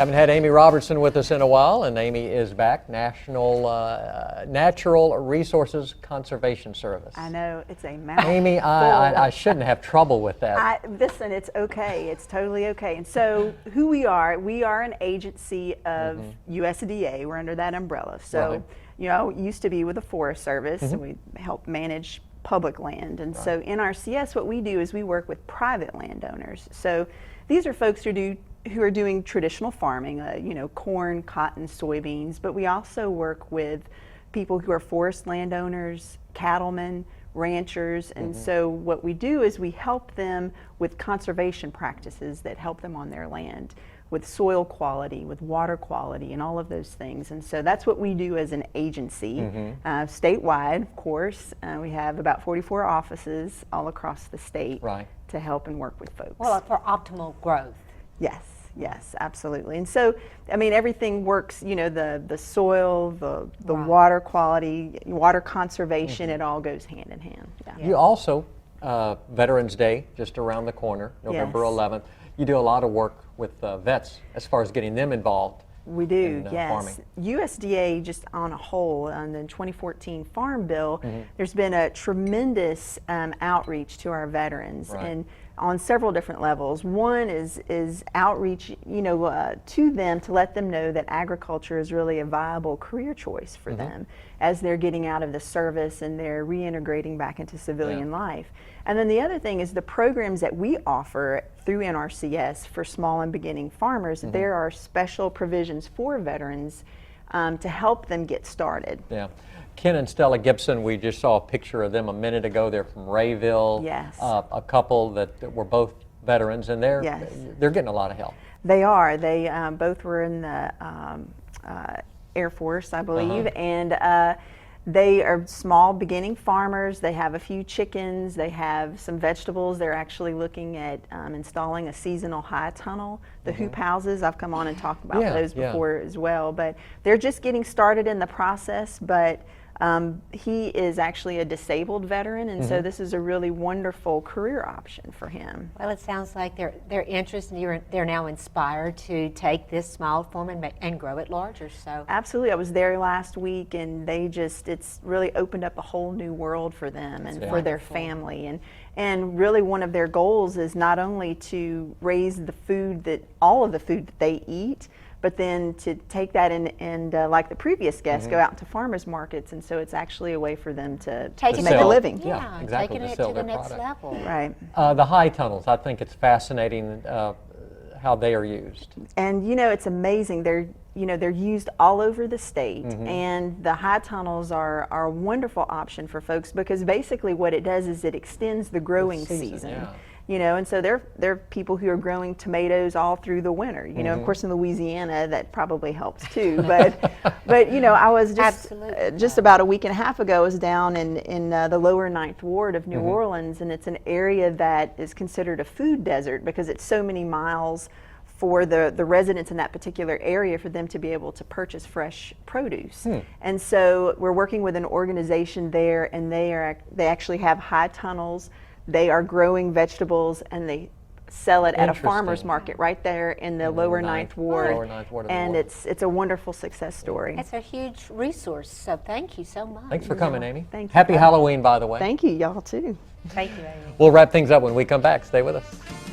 Haven't had Amy Robertson with us in a while, and Amy is back, National Natural Resources Conservation Service. I know, it's a mouthful. Amy, I shouldn't have trouble with that. Listen, it's okay. It's totally okay. And so who we are an agency of USDA. We're under that umbrella. So, you know, used to be with the Forest Service, and we help manage public land. And so NRCS, what we do is we work with private landowners. So these are folks who are doing traditional farming, you know, corn, cotton, soybeans, but we also work with people who are forest landowners, cattlemen, ranchers, and so what we do is we help them with conservation practices that help them on their land, with soil quality, with water quality, and all of those things. And so that's what we do as an agency, statewide, of course. We have about 44 offices all across the state to help and work with folks. Well, for optimal growth. Yes, yes, absolutely. And so, I mean, everything works, you know, the soil, the water quality, water conservation, it all goes hand in hand. Yeah. You also, Veterans Day, just around the corner, November 11th, you do a lot of work with vets as far as getting them involved. We do, in, yes. farming. USDA, just on a whole, on the 2014 Farm Bill, there's been a tremendous outreach to our veterans, and on several different levels. One is outreach, you know, to them to let them know that agriculture is really a viable career choice for them as they're getting out of the service and they're reintegrating back into civilian life. And then the other thing is the programs that we offer through NRCS for small and beginning farmers. There are special provisions for veterans to help them get started. Yeah. Ken and Stella Gibson, we just saw a picture of them a minute ago. They're from Rayville. Yes. A couple that were both veterans, and they're getting a lot of help. They are. They both were in the Air Force, I believe, and they are small beginning farmers. They have a few chickens. They have some vegetables. They're actually looking at installing a seasonal high tunnel, the hoop houses. I've come on and talked about those before as well, but they're just getting started in the process. But he is actually a disabled veteran, and so this is a really wonderful career option for him. Well, it sounds like they're interested, and they're now inspired to take this small farm and grow it larger. So absolutely, I was there last week, and it's really opened up a whole new world for them and for their family. And really, one of their goals is not only to raise all of the food that they eat, but then to take that and like the previous guest, go out to farmers markets, and so it's actually a way for them to make a living. Yeah, exactly, taking it to the next level. Right. The high tunnels, I think it's fascinating how they are used. And you know, it's amazing. They're used all over the state, and the high tunnels are a wonderful option for folks because basically what it does is it extends the growing season. You know, and so there are people who are growing tomatoes all through the winter. You know, of course, in Louisiana that probably helps too. But you know, I was just about a week and a half ago. I was down in the lower 9th Ward of New Orleans, and it's an area that is considered a food desert because it's so many miles for the residents in that particular area for them to be able to purchase fresh produce. And so we're working with an organization there, and they actually have high tunnels. They are growing vegetables, and they sell it at a farmer's market right there in the lower 9th Ward. And it's a wonderful success story. It's a huge resource, so thank you so much. Thanks for coming, Amy. Thank you. Happy Halloween, by the way. Thank you, y'all too. Thank you, Amy. We'll wrap things up when we come back. Stay with us.